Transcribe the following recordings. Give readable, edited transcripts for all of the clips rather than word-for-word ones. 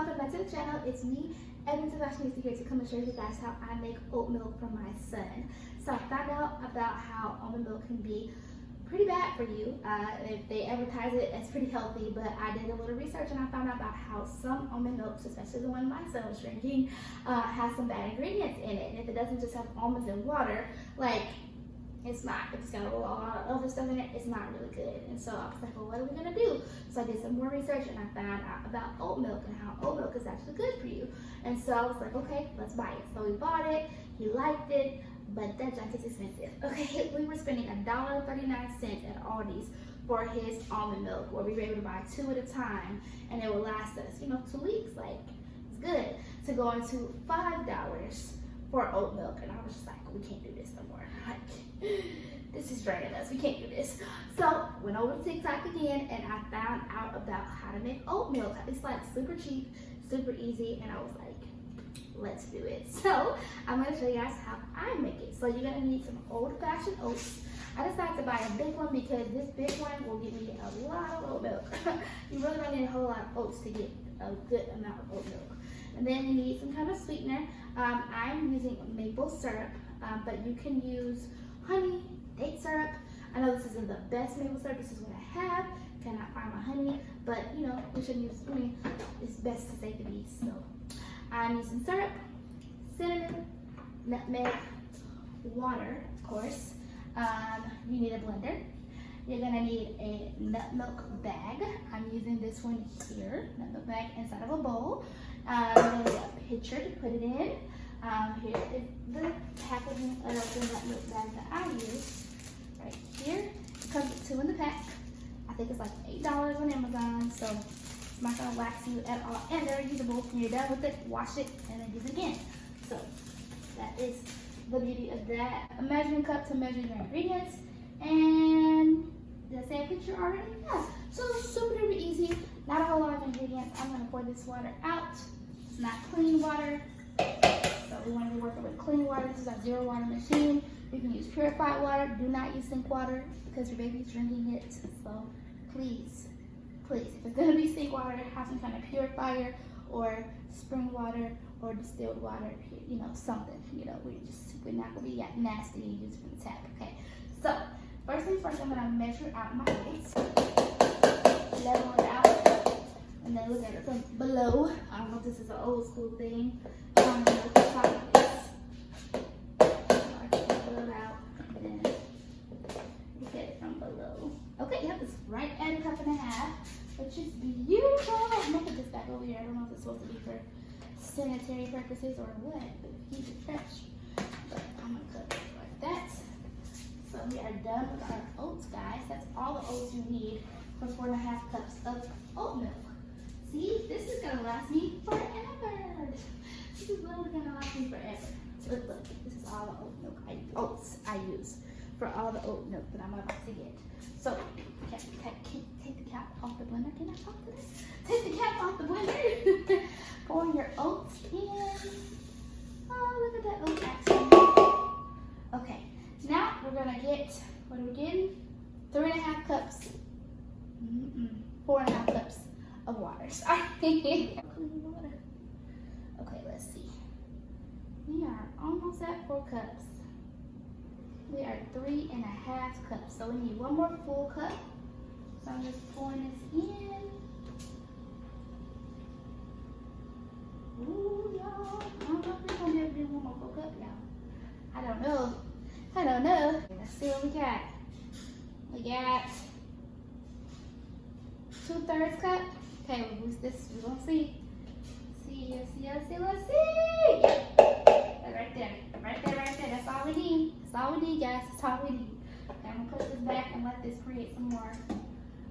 welcome back to the channel. It's me, Evan Fashionista, here to come and show you guys how I make oat milk for my son. So I found out about how almond milk can be pretty bad for you. They advertise it as pretty healthy, but I did a little research and I found out about how some almond milks, especially the one my son was drinking, has some bad ingredients in it. And if it doesn't just have almonds and water, like, it's not. If it's got a lot of other stuff in it, it's not really good. And so I was like, well, what are we gonna do? So I did some more research and I found out about oat milk and how oat milk is actually good for you. And so I was like, okay, let's buy it. So we bought it, he liked it, but that junk is expensive. Okay, we were spending $1.39 at Aldi's for his almond milk, where we were able to buy 2 at a time and it would last us, 2 weeks. Like, it's good. To go into $5 for oat milk, and I was just like, we can't do this no more. Like, this is draining us. We can't do this. So went over to TikTok again, and I found out about how to make oat milk. It's like super cheap, super easy, and I was like, let's do it. So I'm gonna show you guys how I make it. So you're gonna need some old-fashioned oats. I decided to buy a big one because this big one will give me a lot of oat milk. You really don't need a whole lot of oats to get a good amount of oat milk. And then you need some kind of sweetener. I'm using maple syrup, but you can use honey, date syrup. I know this isn't the best maple syrup. This is what I have. Cannot find my honey, but we should use. It's best to say the least. So I'm using syrup, cinnamon, nutmeg, water, of course. You need a blender. You're gonna need a nut milk bag. I'm using this one here, nut milk bag inside of a bowl. You're gonna need a pitcher to put it in. Here is the packaging of the nut milk bag that I use. Right here. It comes with 2 in the pack. I think it's like $8 on Amazon, so it's not gonna wax you at all. And they're usable. When you're done with it, wash it and then use it again. So that is the beauty of that. A measuring cup to measure your ingredients. And did I say a picture already? Yeah. So super duper easy. Not a whole lot of ingredients. I'm gonna pour this water out. It's not clean water. So we want to be working with clean water. This is a 0 water machine. You can use purified water. Do not use sink water because your baby's drinking it. So please, please, if it's gonna be sink water, have some kind of purifier or spring water or distilled water. Something. We're not gonna be nasty and use it from the tap. Okay. So first things first, I'm gonna measure out my weights. Level it out. And then look at it from below. I don't know if this is an old school thing. Look at the top of this. I just level it out and then look at it from below. Okay, yep, it's right at a 1.5 cups, which is beautiful. I'm gonna put this back over here. I don't know if it's supposed to be for sanitary purposes or what, but keep it fresh. But I'm gonna cut it like that. So we are done with our oats, guys. That's all the oats you need for 4.5 cups of oat milk. See, this is gonna last me forever. This is literally gonna last me forever. Look, this is all the oat milk oats I use for all the oat milk that I'm about to get. So, take the cap off the blender. Can I talk to this? Take the cap off the blender. Pour your oats in. Oh, look at that oat action. Okay, now we're gonna get, what are we getting? 3.5 cups. 4.5 cups of water. Sorry. Clean water. Okay, let's see. We are almost at 4 cups. We are 3.5 cups. So we need 1 more full cup. So I'm just pouring this in. Ooh, y'all. I don't know if we're gonna be able to do 1 more full cup, y'all. I don't know. Let's see what we got. We got 2/3 cup. Okay, we'll boost this. We're gonna see. Let's see. Yep. Right there. That's all we need. That's all we need, guys. That's all we need. Okay, I'm gonna put this back and let this create some more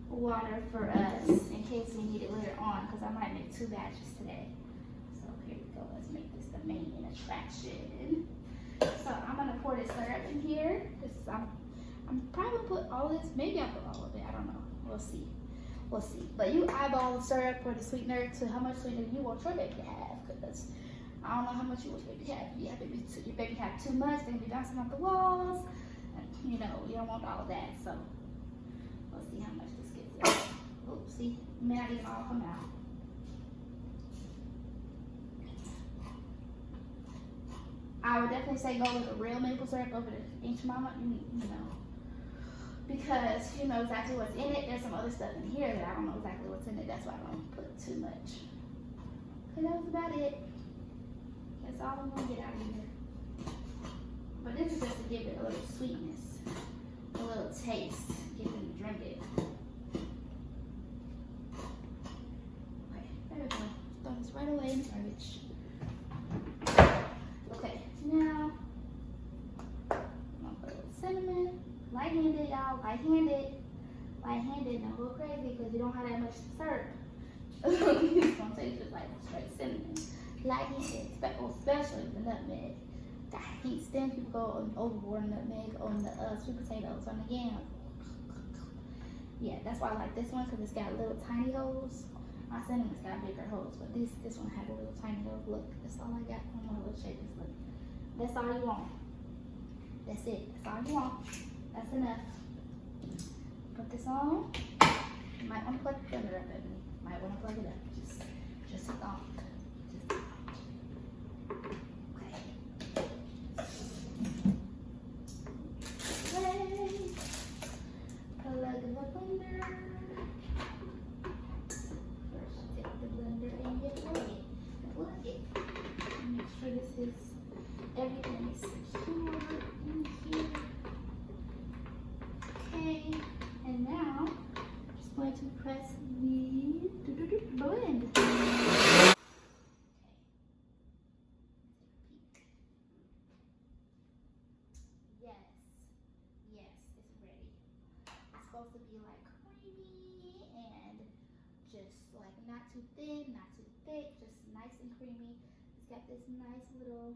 water for us in case we need it later on, because I might make 2 batches today. So here we go. Let's make this the main attraction. So I'm gonna pour this syrup in here. I'm probably gonna put all this. Maybe I'll put all of it. I don't know. We'll see. But you eyeball the syrup or the sweetener to how much sweetener you want your baby to have, because I don't know how much you want your baby to have. If your baby have too much, they're gonna be bouncing off the walls. And, you don't want all of that. So we'll see how much this gets. Oh, see, it may not even all come out. I would definitely say go with the real maple syrup over the Aunt Mama, you know, because you know exactly what's in it. There's some other stuff in here that I don't know exactly what's in it. That's why I don't put too much. And that was about it. That's all I'm gonna get out of here. But this is just to give it a little sweetness, a little taste, get them to drink it. Okay, there we go. Throw this right away in the garbage. Okay, now I'm gonna put a little cinnamon. Light-handed, y'all. Light-handed. Light-handed. Don't go crazy because you don't have that much syrup. It's gonna taste just like straight cinnamon. Light-handed, especially the nutmeg. I can't stand people go overboard on nutmeg on the sweet potatoes on the yam. Yeah, that's why I like this one because it's got little tiny holes. My cinnamon's got bigger holes, but this one has a little tiny hole. Look, that's all I got. I'm gonna shake this. Look, that's all you want. That's it. That's all you want. That's enough. Put this on. You might want to plug the filter up, baby. Might want to plug it up. Just a thought. Just a thought. Plug the blender. First, take the blender and you plug it. Plug it. Make sure this is everything is secure in here. Okay, and now I'm just going to press the blend. Yes, it's ready. It's supposed to be like creamy and just like not too thin, not too thick, just nice and creamy. It's got this nice little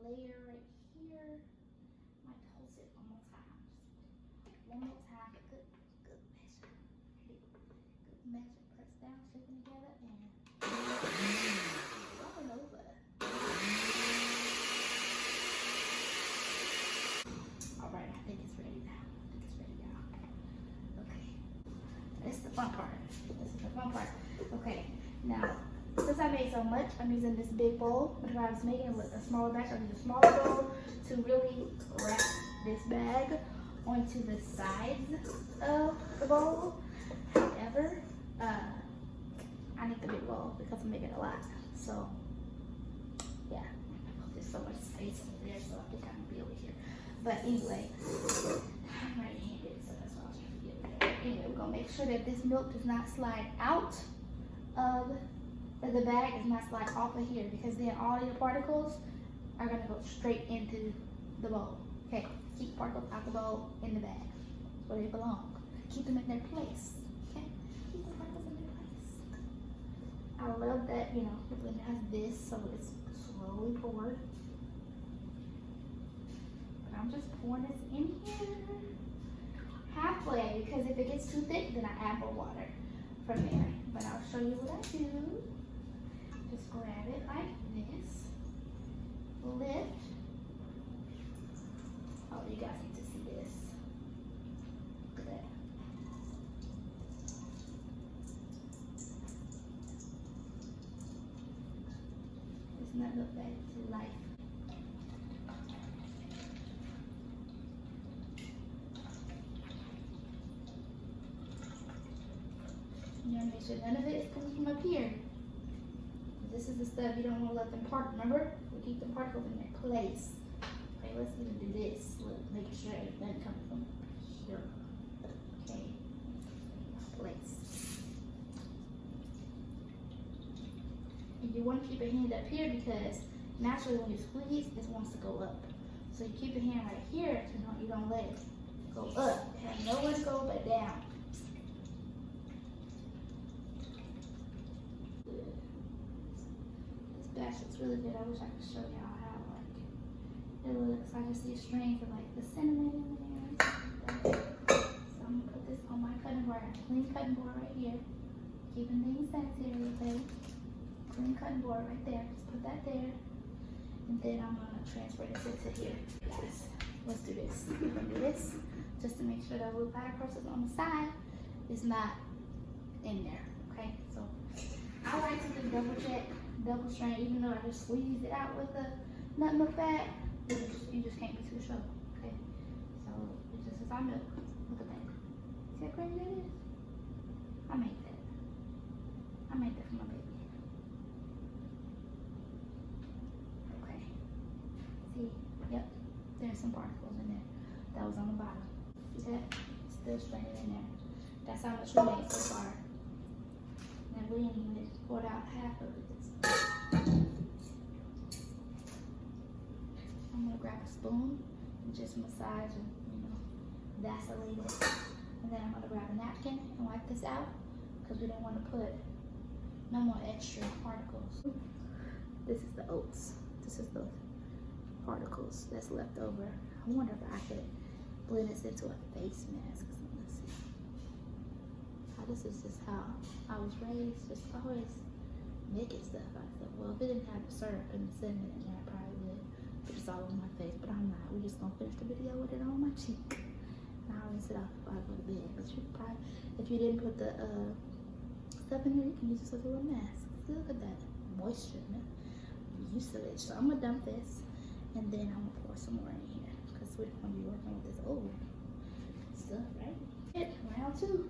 layer right here. I might toast it one more time. One more time, good measure. Good measure. Press down, shake them together, and rolling over. Alright, I think it's ready now. Okay. This is the fun part. Okay, now, since I made so much, I'm using this big bowl. But if I was making a smaller batch, I'll use a smaller bowl to really wrap this bag onto the sides of the bowl. However, I need the big bowl because I'm making a lot. So, yeah, there's so much space over there, so I think I'm gonna be over here. But anyway, I'm right-handed, so that's why I was trying to get over there. Anyway, we're gonna make sure that this milk does not slide out of the bag, does not slide off of here, because then all your particles are gonna go straight into the bowl. Okay, keep particles out the bowl, in the bag. That's where they belong. Keep them in their place. Okay, keep the particles in their place. I love that, you know, the blender has this, so it's slowly poured. But I'm just pouring this in here halfway, because if it gets too thick, then I add more water from there. But I'll show you what I do. Just grab it like this, lift. Oh, you guys need to see this. Look at that. It's not look back to life. You want to make sure none of it is coming from up here. This is the stuff you don't want to let them part. Remember, we keep the particles in their place. Okay, let's even do this. Look, make sure everything comes from here. Okay, place. And you want to keep your hand up here because naturally when you squeeze, this wants to go up. So you keep your hand right here so you don't let it go up. Have nowhere to go but down. It's really good. I wish I could show y'all how it looks. I just see a string for like the cinnamon in there. So I'm gonna put this on my cutting board. I have a clean cutting board right here. Keeping things sanitary, okay? Clean cutting board right there. Just put that there. And then I'm gonna transfer this into here. Guys, let's do this. We're gonna do this just to make sure that little batter process on the side is not in there. Okay, so I like to do double check, double strain, even though I just squeezed it out with the nut milk bag, you just can't be too sure. Okay, so it's just as our milk. Look at that. See how crazy that is? I made that. I made that for my baby. Okay. See? Yep. There's some particles in there. That was on the bottom. See that? Still straining in there. That's how much we made so far. And we ain't even poured out half of it. I'm gonna grab a spoon and just massage and, vacillate it. And then I'm gonna grab a napkin and wipe this out because we don't want to put no more extra particles. This is the oats. This is the particles that's left over. I wonder if I could blend this into a face mask. Let's see. This is just how I was raised, just always making stuff out of stuff. Well, if it didn't have the syrup and the cinnamon in there, I probably would put this all on my face, but I'm not. We're just gonna finish the video with it on my cheek. And I'll rinse it off before I go to bed. But you probably, if you didn't put the stuff in here, you can use this as a little mask. See, look at that moisture, man. Mucilage. So I'm gonna dump this, and then I'm gonna pour some more in here because we're gonna be working with this old stuff, right? Round 2.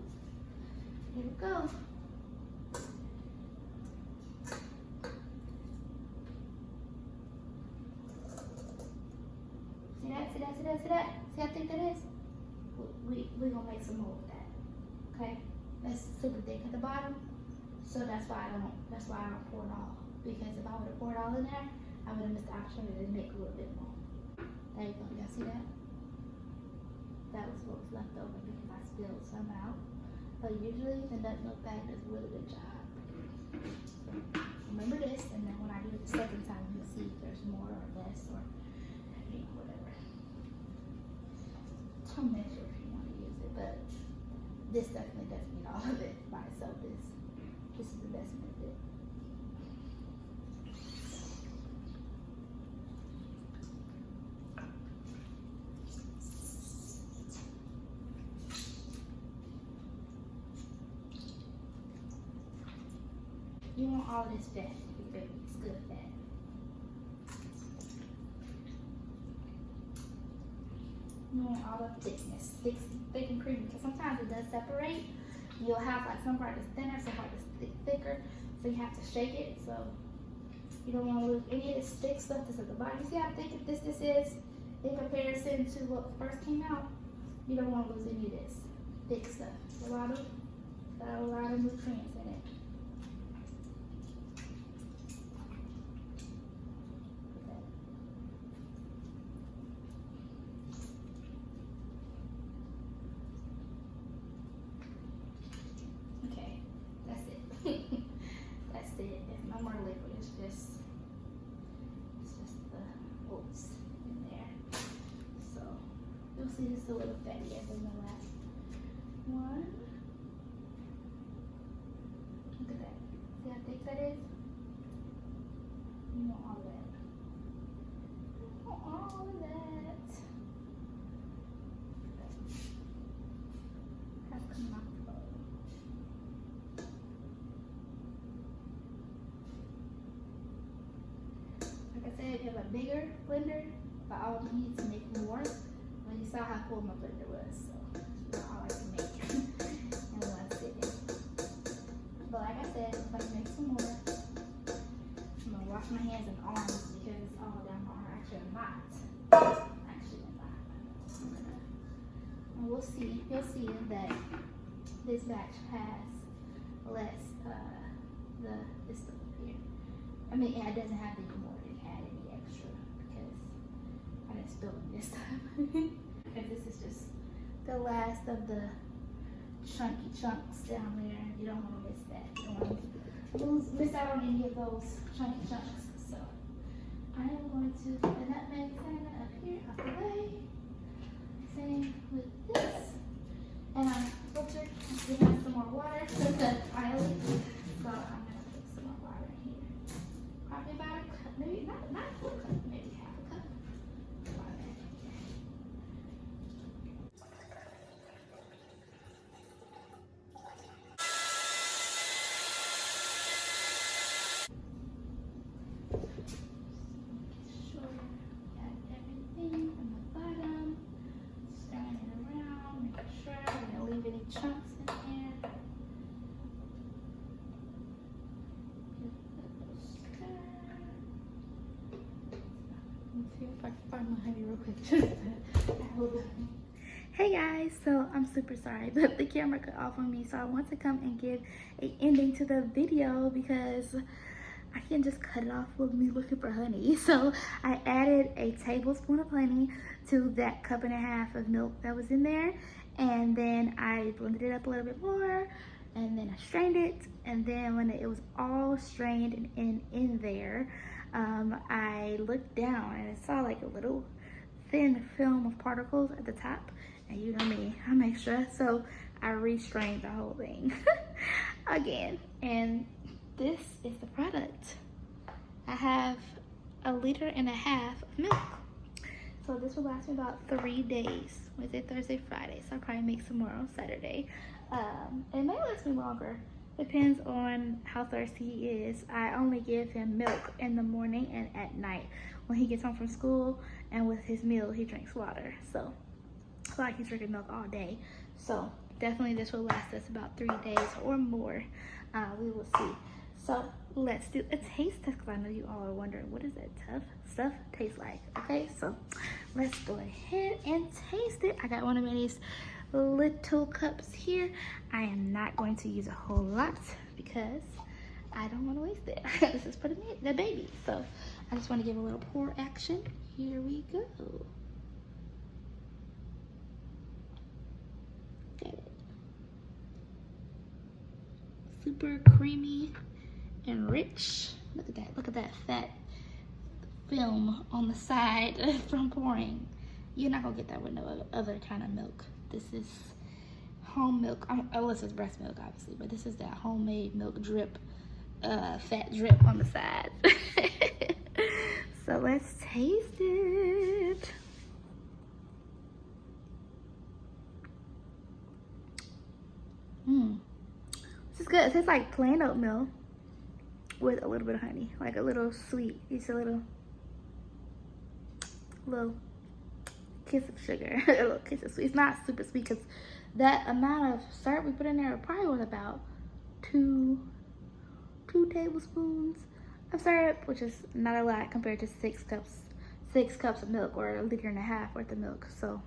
Here we go. See that? See that? See that? See that? See how thick that is? We're gonna make some more with that. Okay? That's super thick at the bottom. So that's why I don't pour it all. Because if I would have poured all in there, I would have missed the opportunity to make a little bit more. There you go. Y'all see that? That was what was left over because I spilled some out. But usually the nut milk bag does a really good job. Remember this, and then when I do it the second time, you'll see if there's more or less or whatever. Some measure if you want to use it, but this definitely doesn't need all of it by itself. This is the best method. You want all of this fat, it's good fat. You want all the thickness, thick and creamy, because sometimes it does separate. You'll have like some part that's thinner, some part that's thicker, so you have to shake it. So you don't want to lose any of this thick stuff that's at the bottom. You see how thick this is in comparison to what first came out? You don't want to lose any of this thick stuff. Got a lot of nutrients in it. That's it. There's no more liquid. It's just the oats in there. So you'll see this a little fattier than the last one. Look at that. See how thick that is? You want all of that. You want all of that. That's coming off the bowl. Like I said, if you have a bigger blender, by all means make more. Well, you saw how full my blender was, so that's all I can make in one sitting. But like I said, if I can make some more, I'm gonna wash my hands and arms because it's all down my arm. Actually, I'm not. And we'll see. You'll see that this batch has less this stuff here. I mean, it doesn't have any more. Add any extra because I didn't spill it this time. And this is just the last of the chunky chunks down there. You don't want to miss that. You don't want to miss out on any of those chunky chunks. So I am going to put the nutmeg cinnamon up here out the way. Same with this. And I filtered and we have some more water because that's oily. So I'm going to put some more water in here. Probably about a cup, maybe not a full cup, maybe half a cup. Sure see if I can find my honey real quick. Hey guys, so I'm super sorry, but the camera cut off on me, so I want to come and give an ending to the video because I can't just cut it off with me looking for honey. So I added a tablespoon of honey to that 1.5 cups of milk that was in there, and then I blended it up a little bit more, and then I strained it, and then when it was all strained and in there, I looked down and I saw like a little thin film of particles at the top, and you know me, I'm extra, so I restrained the whole thing again, and this is the product. I have 1.5 liters of milk, so this will last me about 3 days. Wednesday, Thursday, Friday, so I'll probably make some more on Saturday. It may last me longer, depends on how thirsty he is. I only give him milk in the morning and at night when he gets home from school, and with his meal he drinks water, so it's like he's drinking milk all day. So definitely this will last us about 3 days or more. We will see. So let's do a taste test, because I know you all are wondering, what does that tough stuff taste like? Okay, so let's go ahead and taste it. I got one of Manny's little cups here. I am not going to use a whole lot because I don't want to waste it. This is for the baby, so I just want to give a little pour action. Here we go. Got it. Super creamy and rich. Look at that. Look at that fat film on the side from pouring. You're not gonna get that with no other kind of milk. This is home milk, unless it's breast milk, obviously, but this is that homemade milk drip, fat drip on the side. So let's taste it. This is good. It tastes like plain oatmeal with a little bit of honey, like a little sweet. It's a little kiss of sugar, a little kiss of sweet. It's not super sweet because that amount of syrup we put in there probably was about two tablespoons of syrup, which is not a lot compared to 6 cups of milk, or 1.5 liters worth of milk. So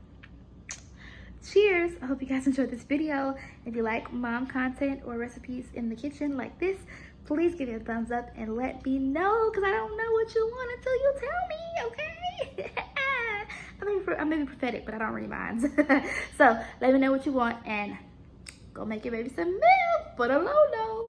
cheers. I hope you guys enjoyed this video. If you like mom content or recipes in the kitchen like this, please give it a thumbs up and let me know, because I don't know what you want until you tell me, okay? I may be prophetic, but I don't read minds. So let me know what you want and go make your baby some milk for the low.